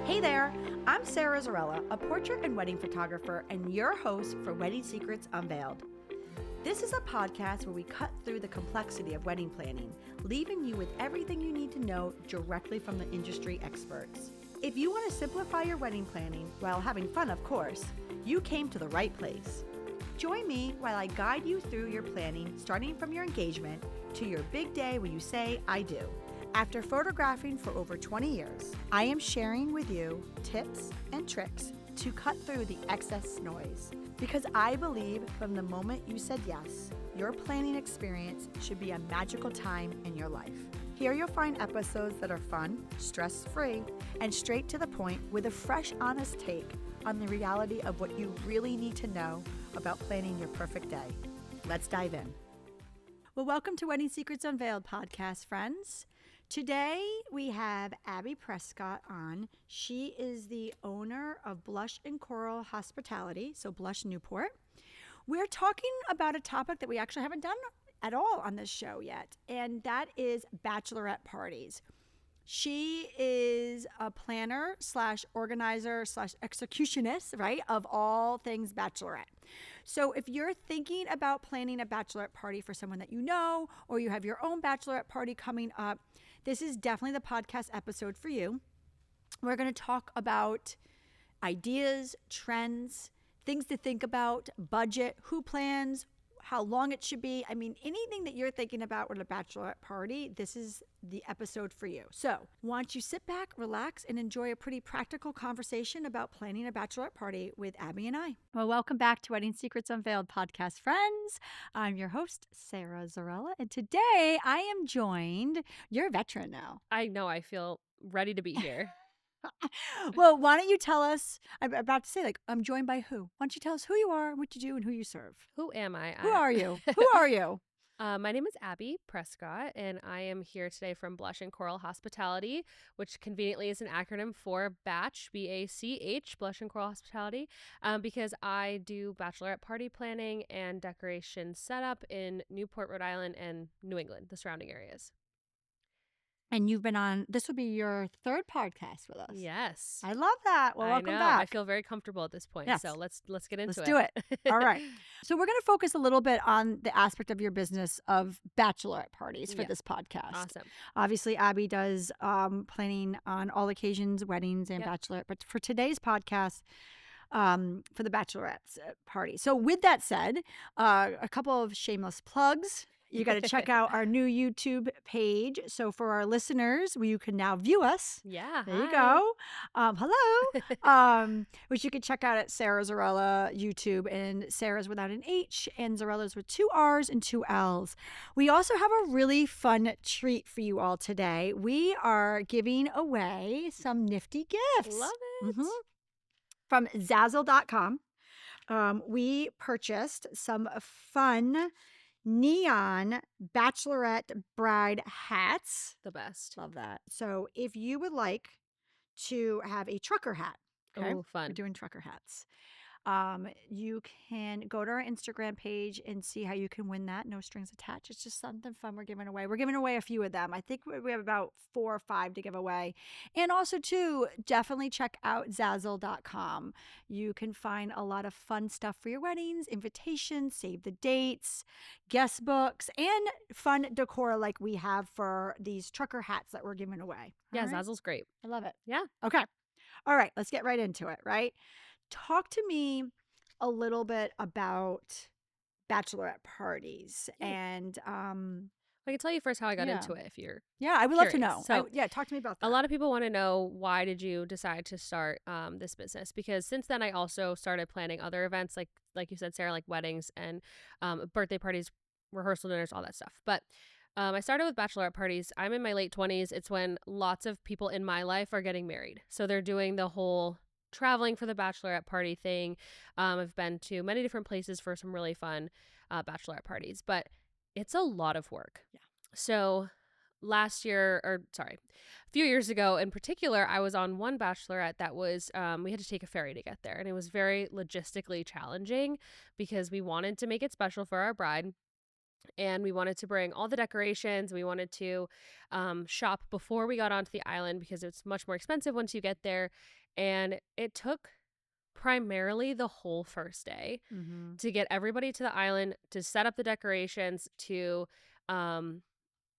Hey there, I'm Sarah Zarella, a portrait and wedding photographer and your host for Wedding Secrets Unveiled. This is a podcast where we cut through the complexity of wedding planning, leaving you with everything you need to know directly from the industry experts. If you want to simplify your wedding planning while having fun, of course, you came to the right place. Join me while I guide you through your planning, starting from your engagement to your big day when you say, I do. After photographing for over 20 years, I am sharing with you tips and tricks to cut through the excess noise. Because I believe from the moment you said yes, your planning experience should be a magical time in your life. Here you'll find episodes that are fun, stress-free, and straight to the point with a fresh, honest take on the reality of what you really need to know about planning your perfect day. Let's dive in. Well, welcome to Wedding Secrets Unveiled podcast, friends. Today, we have Abby Prescott on. She is the owner of Blush and Coral Hospitality, so Blush Newport. We're talking about a topic that we actually haven't done at all on this show yet, and that is bachelorette parties. She is a planner / organizer / executionist, right, of all things bachelorette. So if you're thinking about planning a bachelorette party for someone that you know, or you have your own bachelorette party coming up, this is definitely the podcast episode for you. We're going to talk about ideas, trends, things to think about, budget, who plans, how long it should be. I mean, anything that you're thinking about with a bachelorette party, this is the episode for you. So why don't you sit back, relax, and enjoy a pretty practical conversation about planning a bachelorette party with Abby and I. Well, welcome back to Wedding Secrets Unveiled podcast, friends. I'm your host, Sarah Zarella, and today I am joined, you're a veteran now. I know, I feel ready to be here. Well, why don't you tell us, I'm about to say, I'm joined by who? Why don't you tell us who you are, what you do, and who you serve? Who am I? Who are you? Who are you? My name is Abby Prescott, and I am here today from Blush and Coral Hospitality, which conveniently is an acronym for BACH, B-A-C-H, Blush and Coral Hospitality, because I do bachelorette party planning and decoration setup in Newport, Rhode Island, and New England, the surrounding areas. And you've been on, this will be your third podcast with us. Yes. I love that. Well, welcome back. I feel very comfortable at this point. Yes. So let's get into it. Let's do it. All right. So we're going to focus a little bit on the aspect of your business of bachelorette parties for this podcast. Awesome. Obviously, Abby does planning on all occasions, weddings and bachelorette. But for today's podcast, for the bachelorette party. So with that said, a couple of shameless plugs. You got to check out our new YouTube page. So for our listeners, you can now view us. Yeah. There you go. Hello. Which you can check out at Sarah Zarella YouTube, and Sarah's without an H and Zarella's with 2 R's and 2 L's. We also have a really fun treat for you all today. We are giving away some nifty gifts. Love it. From Zazzle.com. We purchased some fun neon bachelorette bride hats. The best. Love that. So if you would like to have a trucker hat, okay? Oh, fun. We're doing trucker hats. You can go to our Instagram page and see how you can win that. No strings attached. It's just something fun we're giving away. We're giving away a few of them. I think we have about 4 or 5 to give away. And also, too, definitely check out Zazzle.com. You can find a lot of fun stuff for your weddings, invitations, save the dates, guest books, and fun decor like we have for these trucker hats that we're giving away. Yeah, All right? Zazzle's great. I love it. Yeah. Okay. All right. Let's get right into it, right? Talk to me a little bit about bachelorette parties and I can tell you first how I got into it if you're I would love to curious. know. So, talk to me about that. A lot of people want to know, why did you decide to start this business? Because since then I also started planning other events like you said, Sarah, like weddings and birthday parties, rehearsal dinners, all that stuff. But I started with bachelorette parties. I'm in my late 20s. It's when lots of people in my life are getting married. So they're doing the whole traveling for the bachelorette party thing. I've been to many different places for some really fun bachelorette parties, but it's a lot of work. Yeah. So a few years ago in particular, I was on one bachelorette that was, we had to take a ferry to get there. And it was very logistically challenging because we wanted to make it special for our bride. and we wanted to bring all the decorations. We wanted to shop before we got onto the island because it's much more expensive once you get there. And it took primarily the whole first day Mm-hmm. to get everybody to the island, to set up the decorations, to um,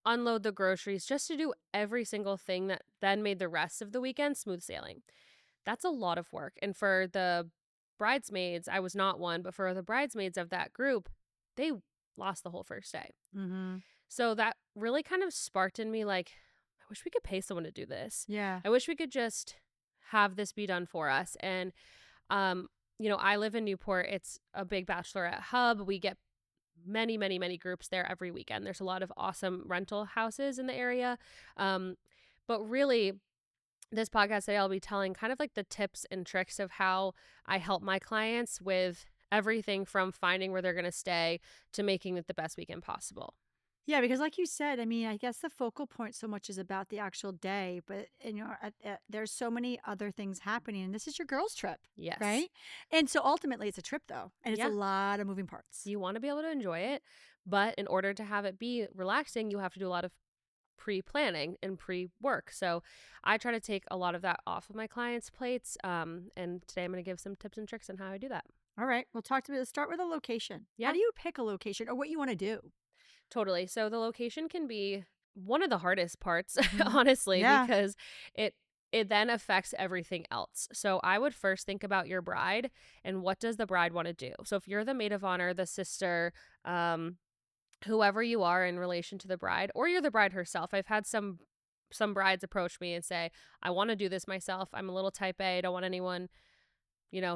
unload the groceries, just to do every single thing that then made the rest of the weekend smooth sailing. That's a lot of work. And for the bridesmaids, I was not one, but for the bridesmaids of that group, they lost the whole first day. Mm-hmm. So that really kind of sparked in me like, I wish we could pay someone to do this. Yeah. I wish we could just have this be done for us. And, I live in Newport. It's a big bachelorette hub. We get many, many, many groups there every weekend. There's a lot of awesome rental houses in the area. But really, this podcast today, I'll be telling kind of like the tips and tricks of how I help my clients with everything from finding where they're going to stay to making it the best weekend possible. Yeah, because like you said, I mean, I guess the focal point so much is about the actual day, but there's so many other things happening, and this is your girls' trip, Yes. right? And so ultimately, it's a trip though, and it's Yeah. a lot of moving parts. You want to be able to enjoy it, but in order to have it be relaxing, you have to do a lot of pre-planning and pre-work. So I try to take a lot of that off of my clients' plates. And today I'm going to give some tips and tricks on how I do that. All right, well, talk to me. Let's start with a location. Yeah. How do you pick a location or what you want to do? Totally. So the location can be one of the hardest parts, Mhm. honestly, Yeah. because it then affects everything else. So I would first think about your bride and what does the bride want to do. So if you're the maid of honor, the sister, whoever you are in relation to the bride, or you're the bride herself. I've had some brides approach me and say, I want to do this myself. I'm a little type A. I don't want anyone,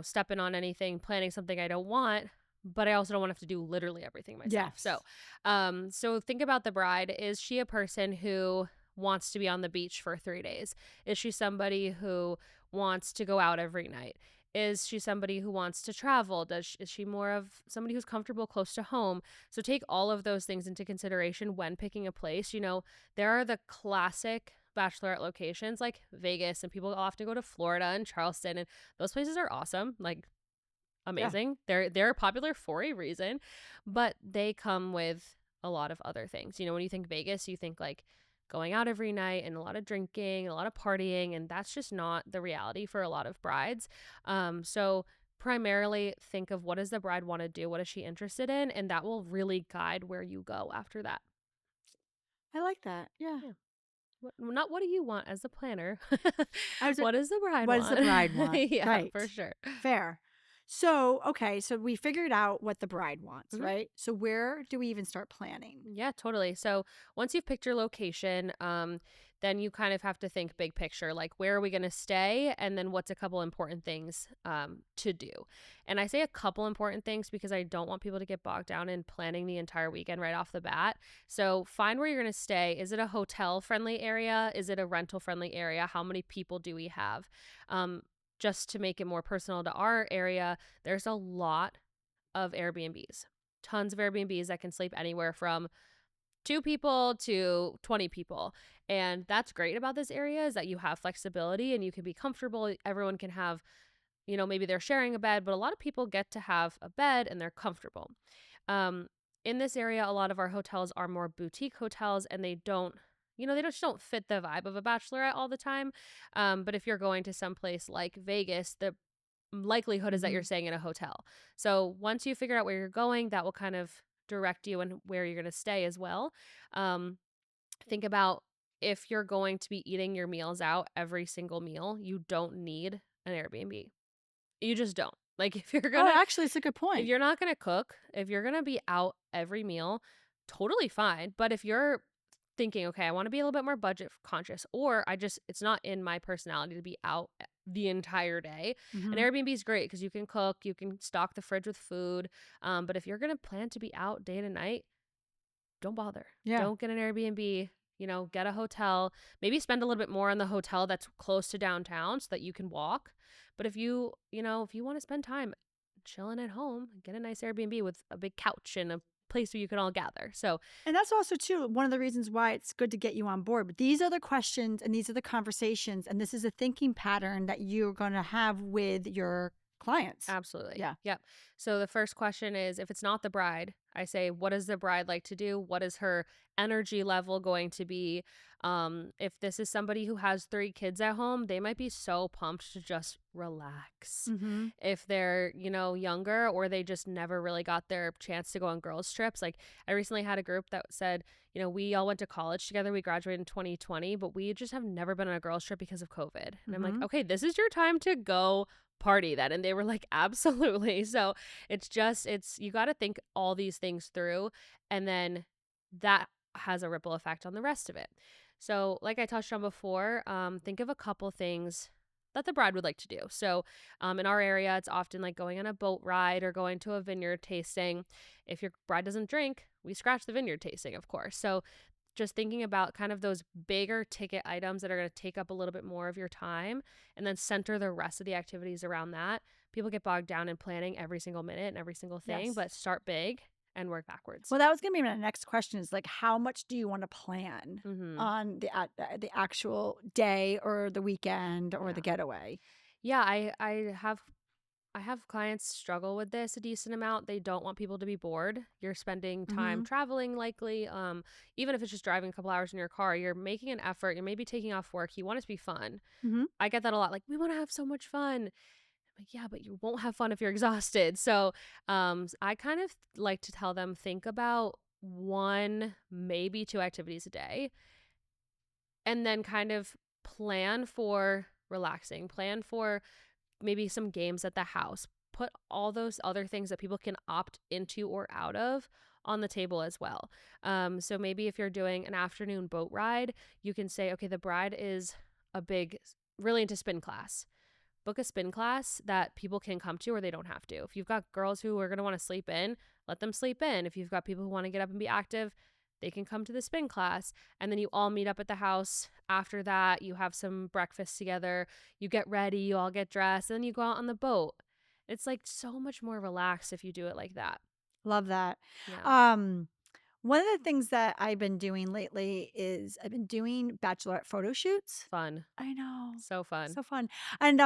stepping on anything, planning something I don't want, but I also don't want to have to do literally everything myself. Yes. So think about the bride. Is she a person who wants to be on the beach for 3 days? Is she somebody who wants to go out every night? Is she somebody who wants to travel? Is she more of somebody who's comfortable close to home? So take all of those things into consideration when picking a place. There are the classic bachelorette locations like Vegas, and people often go to Florida and Charleston, and those places are awesome. Like, amazing. Yeah. They're popular for a reason, but they come with a lot of other things. When you think Vegas, you think like going out every night and a lot of drinking, a lot of partying, and that's just not the reality for a lot of brides. So primarily think of what does the bride want to do? What is she interested in? And that will really guide where you go after that. I like that. Yeah. Not what do you want as a planner? What does the bride want? What does the bride want? Yeah, right. For sure. Fair. So, okay, so we figured out what the bride wants, Mhm. right? So where do we even start planning? Yeah, totally. So once you've picked your location, then you kind of have to think big picture, like where are we going to stay? And then what's a couple important things to do? And I say a couple important things because I don't want people to get bogged down in planning the entire weekend right off the bat. So find where you're going to stay. Is it a hotel friendly area? Is it a rental friendly area? How many people do we have? Just to make it more personal to our area, there's a lot of Airbnbs. Tons of Airbnbs that can sleep anywhere from 2 people to 20 people. And that's great about this area is that you have flexibility and you can be comfortable. Everyone can have, maybe they're sharing a bed, but a lot of people get to have a bed and they're comfortable. In this area, a lot of our hotels are more boutique hotels and they don't, they just don't fit the vibe of a bachelorette all the time. But if you're going to some place like Vegas, the likelihood is that you're staying in a hotel. So once you figure out where you're going, that will kind of direct you and where you're going to stay as well. Think about if you're going to be eating your meals out every single meal, you don't need an Airbnb. You just don't. Like if you're going to actually, it's a good point. If you're not going to cook, if you're going to be out every meal, totally fine. But if you're thinking, okay, I want to be a little bit more budget conscious, or it's not in my personality to be out the entire day. An Airbnb is great because you can cook, you can stock the fridge with food. But if you're going to plan to be out day and night, don't bother. Yeah. Don't get an Airbnb, get a hotel, maybe spend a little bit more on the hotel that's close to downtown so that you can walk. But if you want to spend time chilling at home, get a nice Airbnb with a big couch and a place where you can all gather. So, and that's also too one of the reasons why it's good to get you on board. But these are the questions and these are the conversations, and this is a thinking pattern that you're going to have with your clients. Absolutely. Yeah. Yep. So the first question is, if it's not the bride, I say, what does the bride like to do? What is her energy level going to be? If this is somebody who has 3 kids at home, they might be so pumped to just relax. Mm-hmm. If they're, younger, or they just never really got their chance to go on girls' trips. Like, I recently had a group that said, we all went to college together. We graduated in 2020, but we just have never been on a girls' trip because of COVID. And I'm like, okay, this is your time to go party then. And they were like, absolutely. So it's you got to think all these things through, and then that has a ripple effect on the rest of it. So like I touched on before, think of a couple things that the bride would like to do. So in our area, it's often like going on a boat ride or going to a vineyard tasting. If your bride doesn't drink, we scratch the vineyard tasting, of course. So just thinking about kind of those bigger ticket items that are going to take up a little bit more of your time, and then center the rest of the activities around that. People get bogged down in planning every single minute and every single thing, Yes. but start big and work backwards. Well, that was going to be my next question, is like, how much do you want to plan Mm-hmm. on the actual day or the weekend or Yeah. the getaway? Yeah, I have clients struggle with this a decent amount. They don't want people to be bored. You're spending time traveling, likely. Even if it's just driving a couple hours in your car, you're making an effort. You're maybe taking off work. You want it to be fun. Mm-hmm. I get that a lot. Like, we want to have so much fun. I'm like, yeah, but you won't have fun if you're exhausted. So I kind of like to tell them, think about 1, maybe 2 activities a day, and then kind of plan for relaxing, plan for maybe some games at the house. Put all those other things that people can opt into or out of on the table as well. So maybe if you're doing an afternoon boat ride, you can say, okay, the bride is really into spin class. Book a spin class that people can come to, or they don't have to. If you've got girls who are going to want to sleep in, let them sleep in. If you've got people who want to get up and be active, they can come to the spin class. And then you all meet up at the house. After that, you have some breakfast together. You get ready, you all get dressed, and then you go out on the boat. It's like so much more relaxed if you do it like that. Love that. Yeah. One of the things that I've been doing lately is I've been doing bachelorette photo shoots. Fun. I know. So fun. So fun. And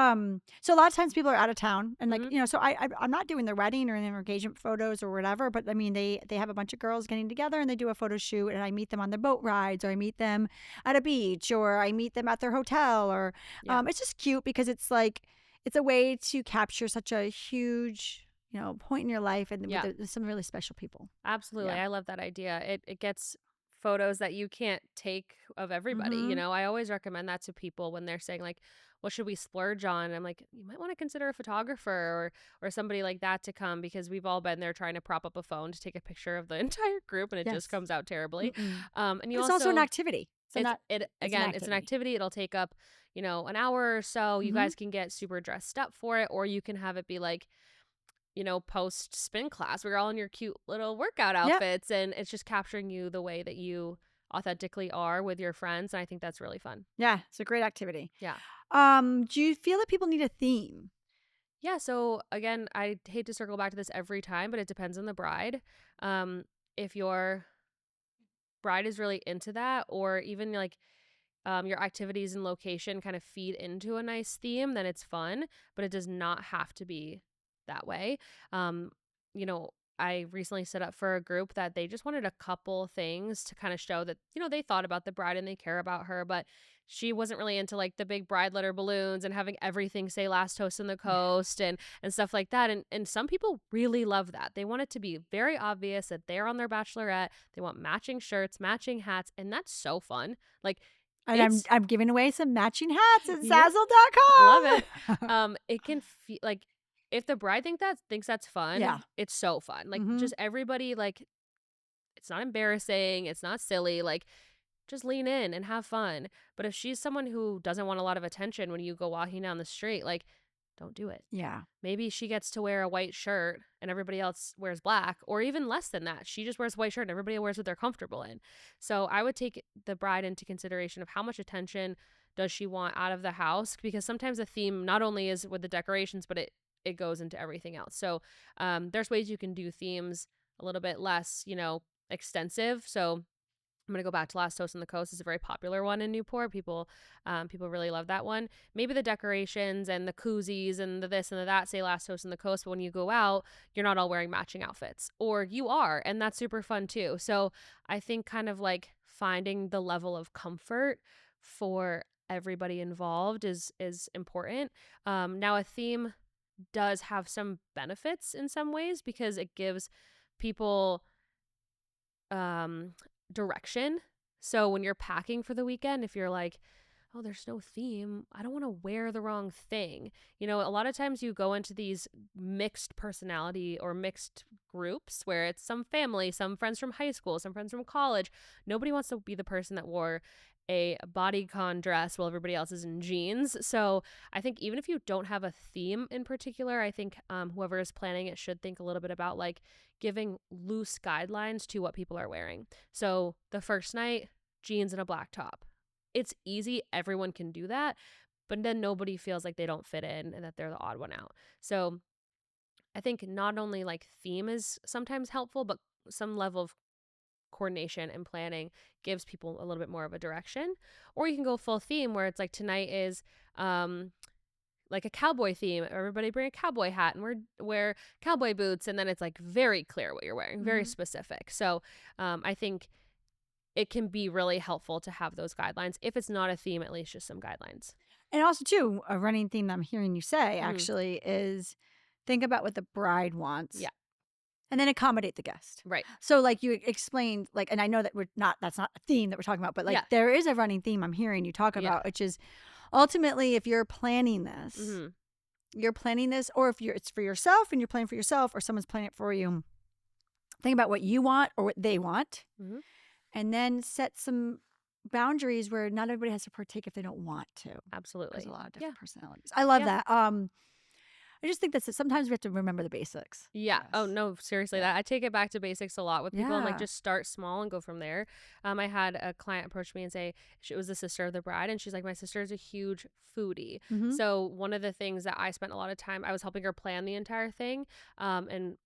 so a lot of times people are out of town, and like, Mhm. so I'm not doing their wedding or their engagement photos or whatever, but I mean, they have a bunch of girls getting together and they do a photo shoot, and I meet them on their boat rides, or I meet them at a beach, or I meet them at their hotel, or Yeah. it's just cute because it's like, it's a way to capture such a huge, point in your life, and Yeah. with some really special people. Absolutely. Yeah. I love that idea. It gets photos that you can't take of everybody. Mhm. I always recommend that to people when they're saying like, what should we splurge on? I'm like, you might want to consider a photographer or somebody like that to come, because we've all been there trying to prop up a phone to take a picture of the entire group, and it Yes. just comes out terribly. Mm-mm. And you It's also an activity. So it's an activity. It'll take up, an hour or so. You guys can get super dressed up for it, or you can have it be like, post spin class, we're all in your cute little workout outfits, and it's just capturing you the way that you authentically are with your friends. And I think that's really fun. Yeah, it's a great activity. Yeah. Do you feel that people need a theme? Yeah. So again, I hate to circle back to this every time, but it depends on the bride. If your bride is really into that, or even like your activities and location kind of feed into a nice theme, then it's fun, but it does not have to be that way. Um, I recently set up for a group that they just wanted a couple things to kind of show that, they thought about the bride and they care about her, but she wasn't really into like the big bride letter balloons and having everything say last toast on the coast and stuff like that. And some people really love that. They want it to be very obvious that they're on their bachelorette. They want matching shirts, matching hats, and that's so fun. Like, And I'm giving away some matching hats at Yeah. Zazzle.com. Love it. It can feel like, if the bride thinks that's fun, Yeah. it's so fun. Like, Mhm. just everybody, like, it's not embarrassing, it's not silly. Like, just lean in and have fun. But if she's someone who doesn't want a lot of attention when you go walking down the street, like, don't do it. Yeah. Maybe she gets to wear a white shirt and everybody else wears black, or even less than that. She just wears a white shirt and everybody wears what they're comfortable in. So I would take the bride into consideration of how much attention does she want out of the house, because sometimes the theme not only is with the decorations, but it goes into everything else. So there's ways you can do themes a little bit less, extensive. So I'm going to go back to Last Toast on the Coast. It's a very popular one in Newport. People really love that one. Maybe the decorations and the koozies and the this and the that say Last Toast on the Coast, but when you go out, you're not all wearing matching outfits, or you are, and that's super fun too. So I think kind of like finding the level of comfort for everybody involved is important. Now a theme does have some benefits in some ways because it gives people direction. So when you're packing for the weekend, if you're like, oh, there's no theme, I don't want to wear the wrong thing. You know, a lot of times you go into these mixed personality or mixed groups where it's some family, some friends from high school, some friends from college. Nobody wants to be the person that wore a bodycon dress while everybody else is in jeans. So I think even if you don't have a theme in particular, I think whoever is planning it should think a little bit about like giving loose guidelines to what people are wearing. So the first night, jeans and a black top. It's easy. Everyone can do that. But then nobody feels like they don't fit in and that they're the odd one out. So I think not only like theme is sometimes helpful, but some level of coordination and planning gives people a little bit more of a direction. Or you can go full theme where it's like tonight is like a cowboy theme. Everybody bring a cowboy hat and wear cowboy boots, and then it's like very clear what you're wearing, very specific. So I think it can be really helpful to have those guidelines. If it's not a theme, at least just some guidelines. And also too, a running theme that I'm hearing you say actually is think about what the bride wants. Yeah. And then accommodate the guest. Right. So like you explained, like, and I know that that's not a theme that we're talking about, but like there is a running theme I'm hearing you talk about, which is ultimately if you're planning this, or if it's for yourself and you're planning for yourself or someone's planning it for you, think about what you want or what they want, and then set some boundaries where not everybody has to partake if they don't want to. Absolutely. There's a lot of different personalities. I love that. I just think that sometimes we have to remember the basics. Yeah. Yes. Oh, no, seriously. That I take it back to basics a lot with people. I'm like, just start small and go from there. I had a client approach me and say, she was the sister of the bride. And she's like, my sister is a huge foodie. So one of the things that I spent a lot of time, I was helping her plan the entire thing. And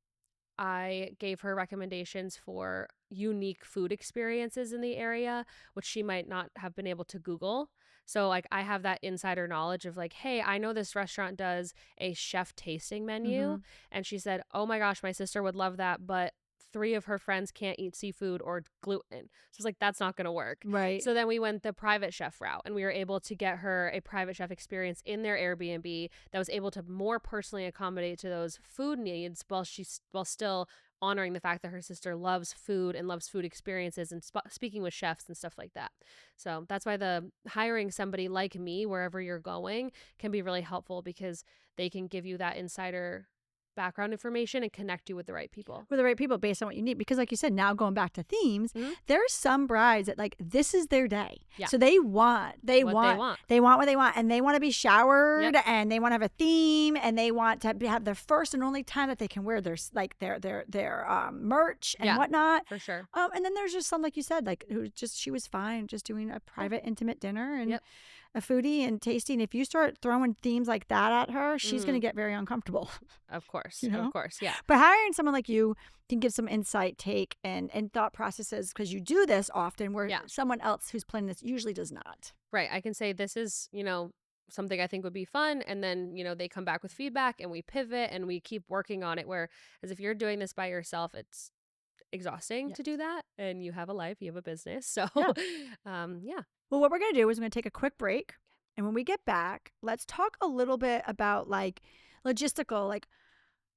I gave her recommendations for unique food experiences in the area, which she might not have been able to Google. So like I have that insider knowledge of like, hey, I know this restaurant does a chef tasting menu. And she said, oh my gosh, my sister would love that, but 3 of her friends can't eat seafood or gluten. So it's like, that's not going to work. Right. So then we went the private chef route, and we were able to get her a private chef experience in their Airbnb that was able to more personally accommodate to those food needs while still honoring the fact that her sister loves food and loves food experiences and speaking with chefs and stuff like that. So that's why the hiring somebody like me wherever you're going can be really helpful, because they can give you that insider background information and connect you with the right people. With the right people based on what you need. Because like you said, now going back to themes, there's some brides that like this is their day. Yeah. So they want what they want, and they want to be showered, and they want to have a theme, and they want to have their first and only time that they can wear their merch and whatnot. For sure. And then there's just some, like you said, like she was fine just doing a private intimate dinner and a foodie and tasting. If you start throwing themes like that at her, she's going to get very uncomfortable. Of course. You know? Of course. Yeah. But hiring someone like you can give some insight, take, and thought processes, because you do this often where someone else who's planning this usually does not. Right. I can say this is, something I think would be fun. And then, they come back with feedback and we pivot and we keep working on it. Whereas if you're doing this by yourself, it's exhausting to do that. And you have a life, you have a business. So, Well, what we're going to do is we're going to take a quick break. And when we get back, let's talk a little bit about like logistical, like,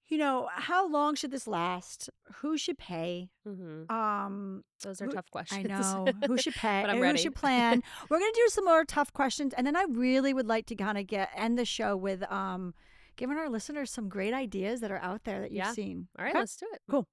how long should this last? Who should pay? Those are tough questions. I know. Who should pay? But I'm ready. Who should plan? We're going to do some more tough questions. And then I really would like to kind of end the show with giving our listeners some great ideas that are out there that you've seen. All right, let's do it. Cool.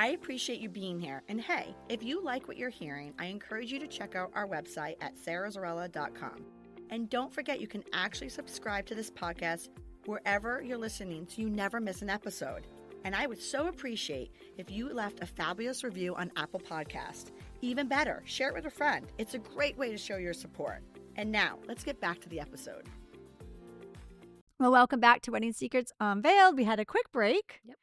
I appreciate you being here. And hey, if you like what you're hearing, I encourage you to check out our website at sarahzarella.com. And don't forget, you can actually subscribe to this podcast wherever you're listening so you never miss an episode. And I would so appreciate if you left a fabulous review on Apple Podcasts. Even better, share it with a friend. It's a great way to show your support. And now, let's get back to the episode. Well, welcome back to Wedding Secrets Unveiled. We had a quick break. Yep.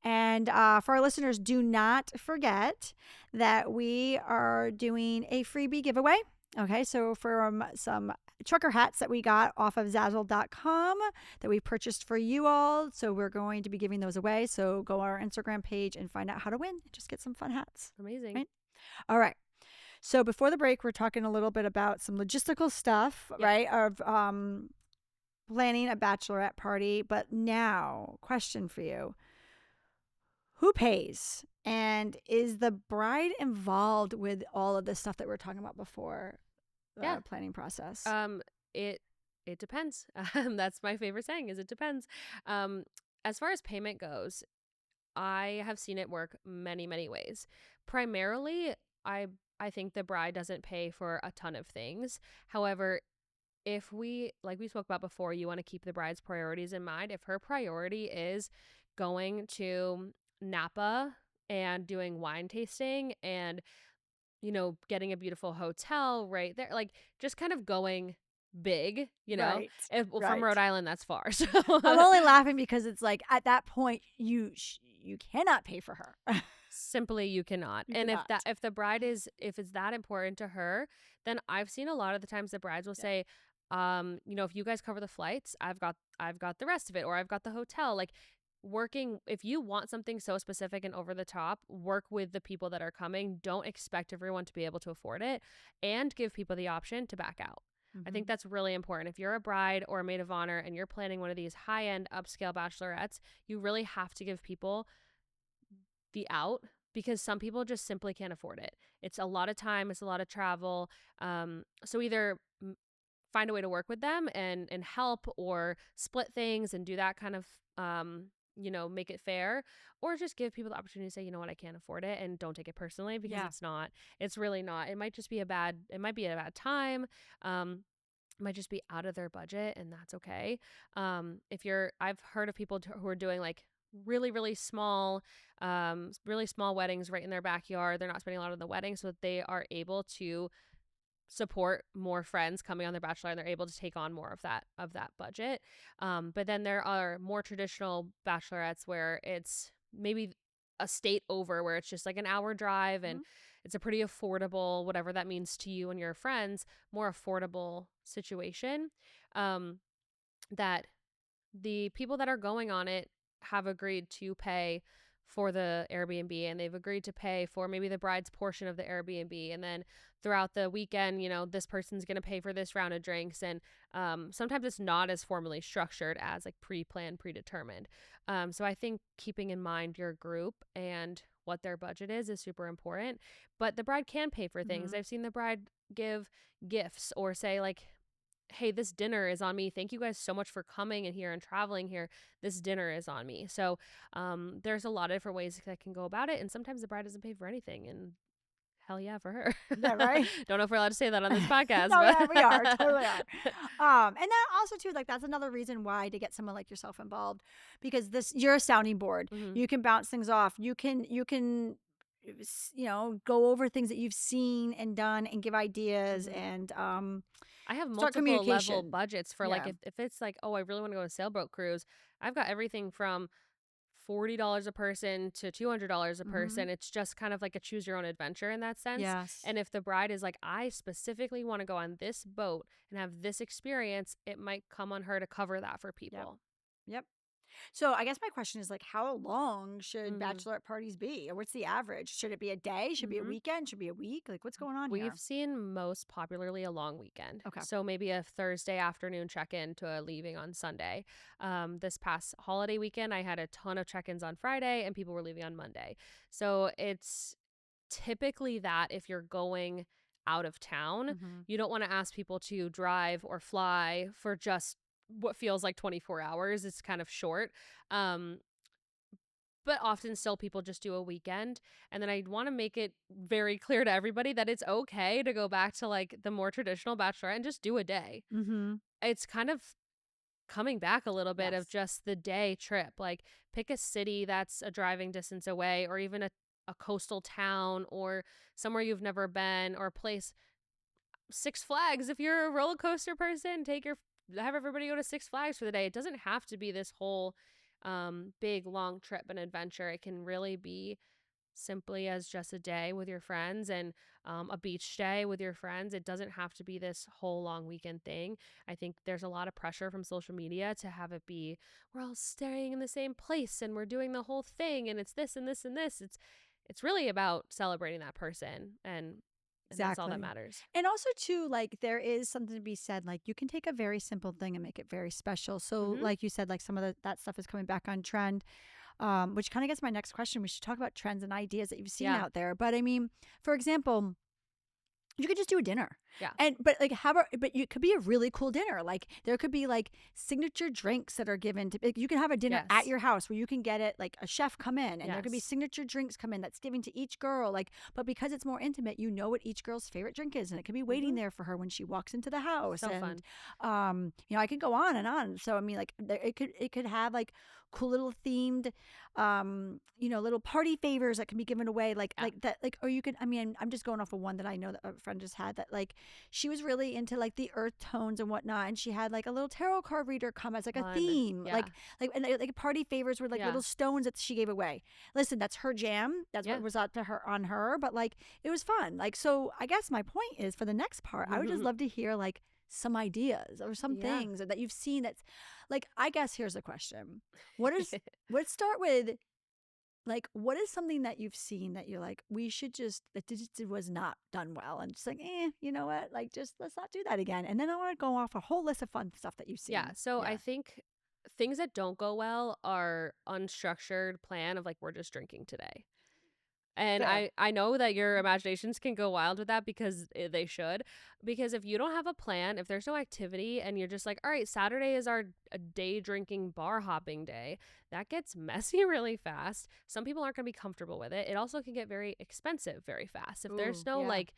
And for our listeners, do not forget that we are doing a freebie giveaway. Okay, so from some trucker hats that we got off of Zazzle.com that we purchased for you all. So we're going to be giving those away. So go on our Instagram page and find out how to win. Just get some fun hats. Amazing. Right? All right. So before the break, we're talking a little bit about some logistical stuff, right? Of planning a bachelorette party. But now, question for you. Who pays? And is the bride involved with all of this stuff that we're talking about before the planning process? It depends. That's my favorite saying is it depends. As far as payment goes, I have seen it work many, many ways. Primarily, I think the bride doesn't pay for a ton of things. However, if we, like we spoke about before, you want to keep the bride's priorities in mind. If her priority is going to Napa and doing wine tasting and, you know, getting a beautiful hotel right there, like just kind of going big, you know, from Rhode Island, that's far. So I'm only laughing because it's like at that point you cannot pay for her. Simply you cannot. If the bride if it's that important to her, then I've seen a lot of the times the brides will say, you know, if you guys cover the flights, I've got the rest of it, or I've got the hotel. Like if you want something so specific and over the top, work with the people that are coming. Don't expect everyone to be able to afford it, and give people the option to back out. Mm-hmm. I think that's really important. If you're a bride or a maid of honor and you're planning one of these high-end upscale bachelorettes, you really have to give people the out, because some people just simply can't afford it. It's a lot of time, it's a lot of travel. So either find a way to work with them and help, or split things and do that kind of, you know, make it fair, or just give people the opportunity to say, you know what, I can't afford it, and don't take it personally, because it's really not. It might be a bad time. It might just be out of their budget, and that's okay. I've heard of people who are doing like really, really small weddings right in their backyard. They're not spending a lot on the wedding, so that they are able to support more friends coming on their bachelor, and they're able to take on more of that budget. But then there are more traditional bachelorettes where it's maybe a state over, where it's just like an hour drive, and it's a pretty affordable, whatever that means to you and your friends, more affordable situation. That the people that are going on it have agreed to pay for the Airbnb, and they've agreed to pay for maybe the bride's portion of the Airbnb, and then throughout the weekend, you know, this person's going to pay for this round of drinks. And sometimes it's not as formally structured as like pre-planned, predetermined. So I think keeping in mind your group and what their budget is super important. But the bride can pay for things. I've seen the bride give gifts, or say like, hey, this dinner is on me. Thank you guys so much for coming in here and traveling here. This dinner is on me. So there's a lot of different ways that can go about it. And sometimes the bride doesn't pay for anything, and hell yeah for her. Yeah, right? Don't know if we're allowed to say that on this podcast. No, but yeah, we are. Totally are. And then also too, like that's another reason why to get someone like yourself involved, because you're a sounding board. You can bounce things off. You can you know, go over things that you've seen and done and give ideas, and I have multiple level budgets for like if it's like, oh, I really want to go on a sailboat cruise, I've got everything from $40 a person to $200 a person. It's just kind of like a choose your own adventure in that sense. Yes. And if the bride is like, I specifically want to go on this boat and have this experience, it might come on her to cover that for people. Yep. So I guess my question is like, how long should bachelorette parties be? Or what's the average? Should it be a day? Should it be a weekend? Should it be a week? Like what's going on here? We've seen most popularly a long weekend. Okay. So maybe a Thursday afternoon check-in to a leaving on Sunday. This past holiday weekend, I had a ton of check-ins on Friday, and people were leaving on Monday. So it's typically that if you're going out of town, you don't want to ask people to drive or fly for just what feels like 24 hours. It's kind of short. But often still people just do a weekend. And then I want to make it very clear to everybody that it's okay to go back to like the more traditional bachelorette and just do a day. It's kind of coming back a little bit of just the day trip. Like pick a city that's a driving distance away, or even a coastal town, or somewhere you've never been, or a place. Six Flags, if you're a roller coaster person, have everybody go to Six Flags for the day. It doesn't have to be this whole big, long trip and adventure. It can really be simply as just a day with your friends and a beach day with your friends. It doesn't have to be this whole long weekend thing. I think there's a lot of pressure from social media to have it be, we're all staying in the same place and we're doing the whole thing and it's this and this and this. It's really about celebrating that person and that's all that Exactly. matters. And also too, like there is something to be said, like you can take a very simple thing and make it very special. So Mm-hmm. like you said, like some of that stuff is coming back on trend. Which kind of gets my next question. We should talk about trends and ideas that you've seen Yeah. out there. But I mean, for example, you could just do a dinner. Yeah. But like but you could be a really cool dinner. Like there could be like signature drinks that are given to like, you can have a dinner at Yes. your house where you can get it like a chef come in and there could be Yes. signature drinks come in that's given to each girl. Like, but because it's more intimate, you know what each girl's favorite drink is and it could be waiting Mm-hmm. there for her when she walks into the house. So And fun. I could go on and on. So I mean like it could have like cool little themed little party favors that can be given away like Yeah. like that like or you could I mean I'm just going off of one that I know that a friend just had that like she was really into like the earth tones and whatnot and she had like a little tarot card reader come as like a Fun. theme Yeah. like party favors were like Yeah. little stones that she gave away. Listen, that's her jam, that's Yeah. what was up to her on her, but like it was fun. Like so I guess my point is for the next part I would just love to hear like some ideas or some Yeah. things that you've seen that's like I guess here's the question. What is let's start with like what is something that you've seen that you're like we should just that just was not done well and just like you know what like just let's not do that again and then I want to go off a whole list of fun stuff that you've seen. Yeah. So I think things that don't go well are unstructured plan of like, we're just drinking today. And Fair. I know that your imaginations can go wild with that because they should. Because if you don't have a plan, if there's no activity and you're just like, all right, Saturday is our day drinking bar hopping day, that gets messy really fast. Some people aren't going to be comfortable with it. It also can get very expensive very fast. If there's no like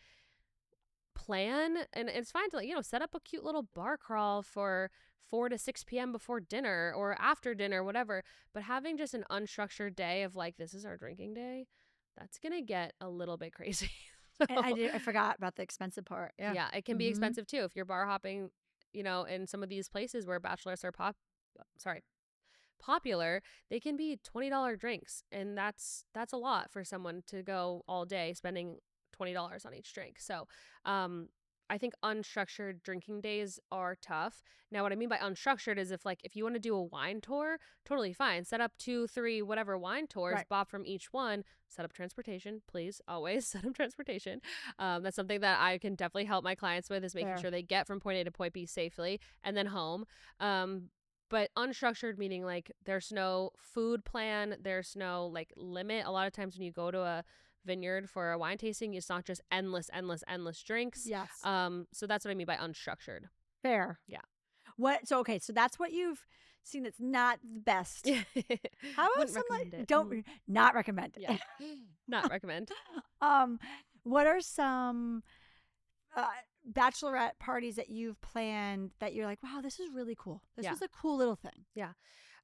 plan, and it's fine to like, set up a cute little bar crawl for 4 to 6 p.m. before dinner or after dinner, whatever. But having just an unstructured day of like, this is our drinking day, that's going to get a little bit crazy. And I forgot about the expensive part. Yeah, it can be expensive too. If you're bar hopping, in some of these places where bachelorettes are popular, they can be $20 drinks. And that's a lot for someone to go all day spending $20 on each drink. So, I think unstructured drinking days are tough. Now, what I mean by unstructured is if you want to do a wine tour, totally fine. Set up 2, 3, whatever wine tours, Right. bob from each one. Set up transportation, please. Always set up transportation. That's something that I can definitely help my clients with is making Fair. sure they get from point A to point B safely and then home. But unstructured meaning like there's no food plan, there's no like limit. A lot of times when you go to a vineyard for a wine tasting, it's not just endless drinks. Yes. So that's what I mean by unstructured. Fair. Yeah. So that's what you've seen that's not the best. How about Wouldn't some like recommend it. don't not recommend it. Yeah. Not recommend. What are some bachelorette parties that you've planned that you're like, wow, this is really cool. This was a cool little thing. Yeah.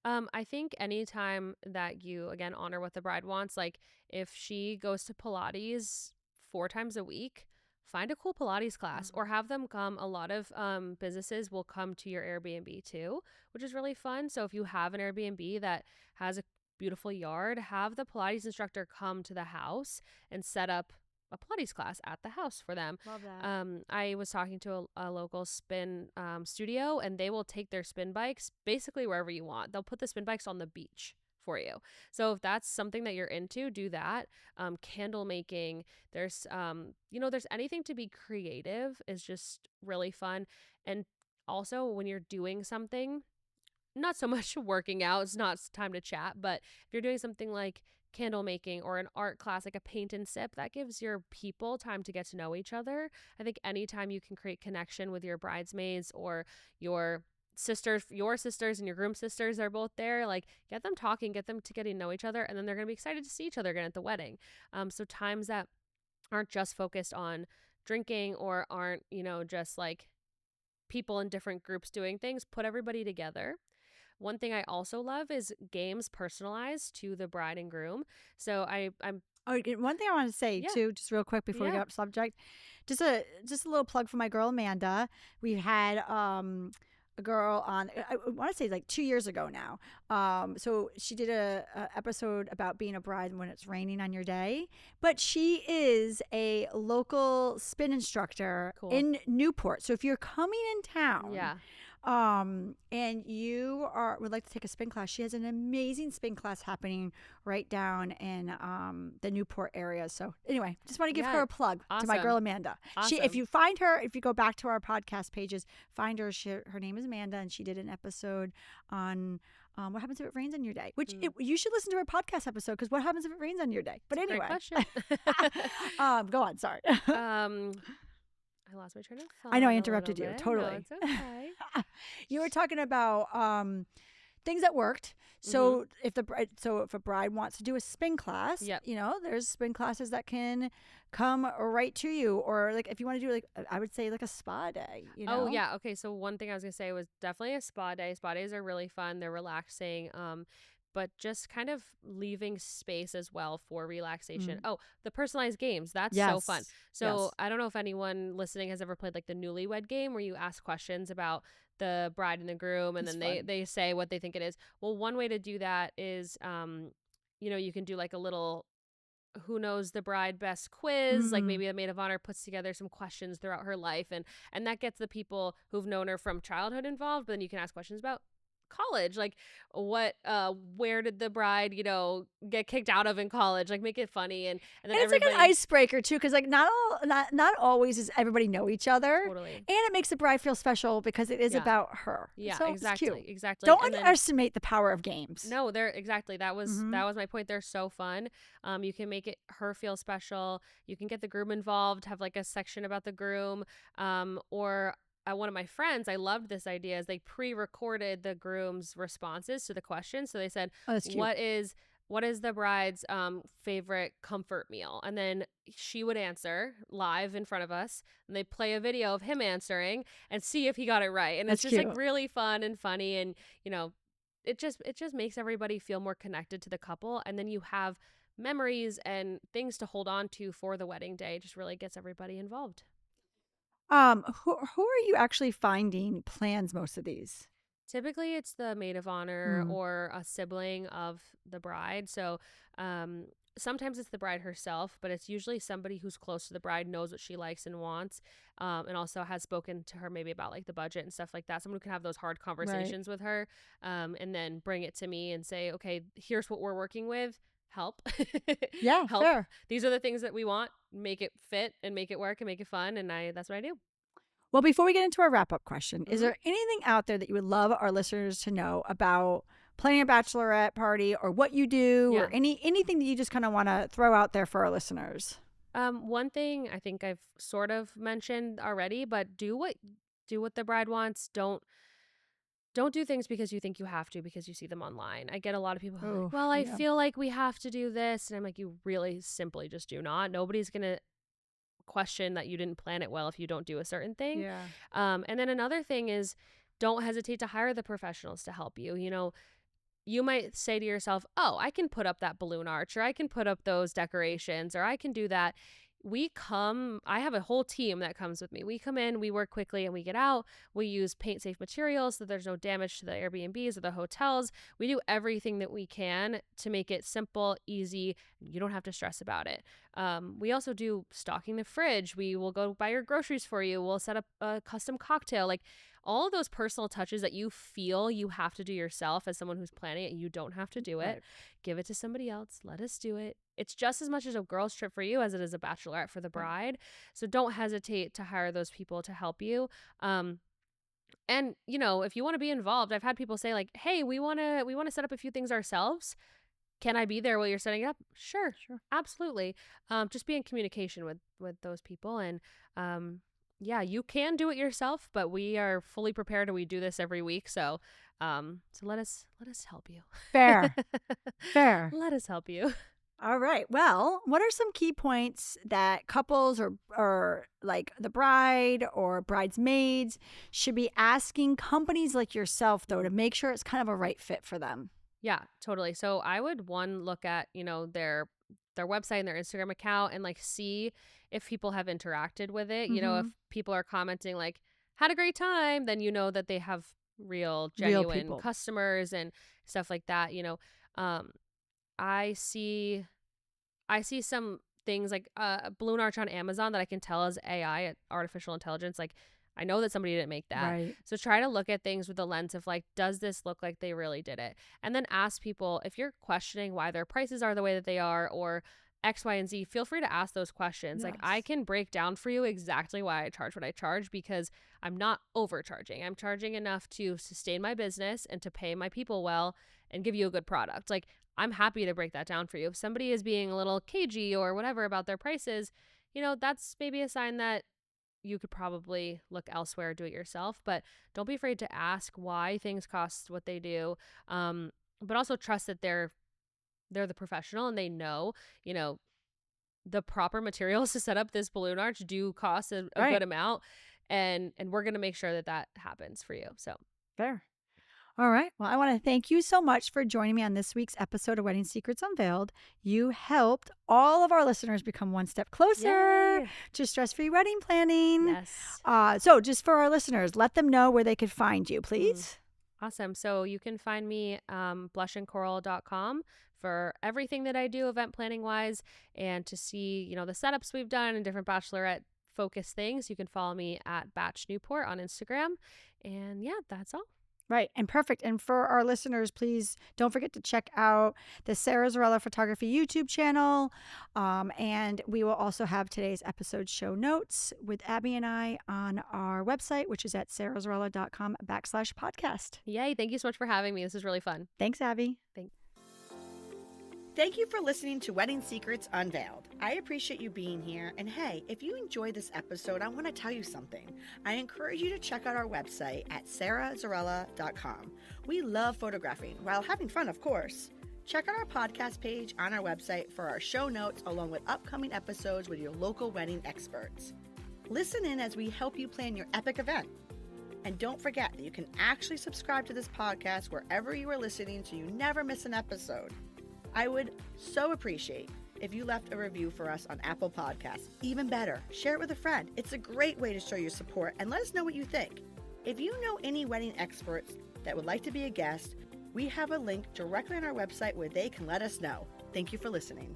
I think anytime that you, again, honor what the bride wants, like if she goes to Pilates 4 times a week, find a cool Pilates class or have them come. A lot of businesses will come to your Airbnb too, which is really fun. So if you have an Airbnb that has a beautiful yard, have the Pilates instructor come to the house and set up a Pilates class at the house for them. Love that. I was talking to a local spin studio, and they will take their spin bikes basically wherever you want. They'll put the spin bikes on the beach for you. So if that's something that you're into, do that. Candle making, there's anything to be creative is just really fun. And also when you're doing something, not so much working out, it's not time to chat, but if you're doing something like candle making or an art class, like a paint and sip, that gives your people time to get to know each other. I think anytime you can create connection with your bridesmaids or your sisters and your groom sisters, they're both there, like get them talking, get them to getting to know each other, and then they're going to be excited to see each other again at the wedding. So times that aren't just focused on drinking or aren't, just like people in different groups doing things, put everybody together. One thing I also love is games personalized to the bride and groom. So I'm One thing I want to say too, just real quick before we get up subject, just a little plug for my girl Amanda. We had a girl on, I want to say like 2 years ago now. So she did a episode about being a bride when it's raining on your day. But she is a local spin instructor Cool. in Newport. So if you're coming in town, Yeah. and you would like to take a spin class, she has an amazing spin class happening right down in the Newport area. So anyway, just want to give her a plug to my girl Amanda. Awesome. If you find her, if you go back to our podcast pages, find her. Her name is Amanda, and she did an episode on what happens if it rains on your day, which you should listen to her podcast episode, because what happens if it rains on your day? But anyway, great question. Go on. Sorry. I lost my train of thought. I know I interrupted you. Totally. No, it's okay. You were talking about things that worked. So if a bride wants to do a spin class, there's spin classes that can come right to you, or like if you want to do like, I would say like a spa day. Oh yeah. Okay. So one thing I was gonna say was definitely a spa day. Spa days are really fun. They're relaxing. But just kind of leaving space as well for relaxation. Oh, the personalized games. That's so fun. So I don't know if anyone listening has ever played like the newlywed game, where you ask questions about the bride and the groom, and then they say what they think it is. Well, one way to do that is, you can do like a little who knows the bride best quiz. Like maybe a maid of honor puts together some questions throughout her life, and that gets the people who've known her from childhood involved. But then you can ask questions about college, like where did the bride get kicked out of in college, like make it funny, and then it's like an icebreaker too, because like not always does everybody know each other. Totally. And it makes the bride feel special because it is about her. Yeah, so exactly. Don't underestimate the power of games. No, they're exactly, that was my point. They're so fun. You can make her feel special. You can get the groom involved, have like a section about the groom, or one of my friends, I loved this idea, is they pre-recorded the groom's responses to the questions. So they said, what is the bride's favorite comfort meal? And then she would answer live in front of us, and they play a video of him answering and see if he got it right. And it's just like really fun and funny, and it just makes everybody feel more connected to the couple, and then you have memories and things to hold on to for the wedding day. It just really gets everybody involved. Who are you actually finding plans most of these? Typically, it's the maid of honor or a sibling of the bride. So sometimes it's the bride herself, but it's usually somebody who's close to the bride, knows what she likes and wants, and also has spoken to her maybe about like the budget and stuff like that. Someone who can have those hard conversations with her, and then bring it to me and say, okay, here's what we're working with. Help. Yeah, help. Fair. These are the things that we want. Make it fit and make it work and make it fun. And that's what I do. Well, before we get into our wrap-up question, is there anything out there that you would love our listeners to know about planning a bachelorette party, or what you do, or anything that you just kind of want to throw out there for our listeners? One thing I think I've sort of mentioned already, but do what the bride wants. Don't do things because you think you have to, because you see them online. I get a lot of people who are like, well, I feel like we have to do this. And I'm like, you really simply just do not. Nobody's going to question that you didn't plan it well if you don't do a certain thing. Yeah. And then another thing is, don't hesitate to hire the professionals to help you. You might say to yourself, oh, I can put up that balloon arch, or I can put up those decorations, or I can do that. I have a whole team that comes with me. We come in, we work quickly, and we get out. We use paint safe materials so there's no damage to the Airbnbs or the hotels. We do everything that we can to make it simple, easy. You don't have to stress about it. We also do stocking the fridge. We will go buy your groceries for you. We'll set up a custom cocktail. Like all of those personal touches that you feel you have to do yourself as someone who's planning it, you don't have to do it. Right. Give it to somebody else. Let us do it. It's just as much as a girl's trip for you as it is a bachelorette for the bride. So don't hesitate to hire those people to help you. And if you want to be involved, I've had people say like, hey, we want to set up a few things ourselves. Can I be there while you're setting it up? Sure. Absolutely. Just be in communication with those people. And you can do it yourself, but we are fully prepared, and we do this every week. So let us help you. Fair. Let us help you. All right. Well, what are some key points that couples or like the bride or bridesmaids should be asking companies like yourself, though, to make sure it's kind of a right fit for them? Yeah, totally. So I would look at, their website and their Instagram account, and like see if people have interacted with it. If people are commenting like, had a great time, then that they have real, Real genuine people. customers and stuff like that. I see some things like a balloon arch on Amazon that I can tell is AI, artificial intelligence. Like, I know that somebody didn't make that. Right. So try to look at things with the lens of like, does this look like they really did it? And then ask people, if you're questioning why their prices are the way that they are, or X, Y, and Z, feel free to ask those questions. Like, I Yes. can break down for you exactly why I charge what I charge, because I'm not overcharging. I'm charging enough to sustain my business and to pay my people well and give you a good product. Like, I'm happy to break that down for you. If somebody is being a little cagey or whatever about their prices, that's maybe a sign that you could probably look elsewhere, do it yourself. But don't be afraid to ask why things cost what they do. But also trust that they're the professional and they know, the proper materials to set up this balloon arch do cost a Right. good amount. And we're going to make sure that happens for you. So Fair. All right. Well, I want to thank you so much for joining me on this week's episode of Wedding Secrets Unveiled. You helped all of our listeners become one step closer to stress-free wedding planning. Yes. So just for our listeners, let them know where they could find you, please. Awesome. So you can find me blushandcoral.com for everything that I do event planning wise, and to see, the setups we've done and different bachelorette focus things. You can follow me at Batch Newport on Instagram. And yeah, that's all. Right. And perfect. And for our listeners, please don't forget to check out the Sarah Zarella Photography YouTube channel. And we will also have today's episode show notes with Abby and I on our website, which is at sarahzarella.com/podcast. Yay. Thank you so much for having me. This is really fun. Thanks, Abby. Thanks. Thank you for listening to Wedding Secrets Unveiled. I appreciate you being here. And hey, if you enjoyed this episode, I want to tell you something. I encourage you to check out our website at sarahzarella.com. We love photographing while having fun, of course. Check out our podcast page on our website for our show notes, along with upcoming episodes with your local wedding experts. Listen in as we help you plan your epic event. And don't forget that you can actually subscribe to this podcast wherever you are listening so you never miss an episode. I would so appreciate if you left a review for us on Apple Podcasts. Even better, share it with a friend. It's a great way to show your support, and let us know what you think. If you know any wedding experts that would like to be a guest, we have a link directly on our website where they can let us know. Thank you for listening.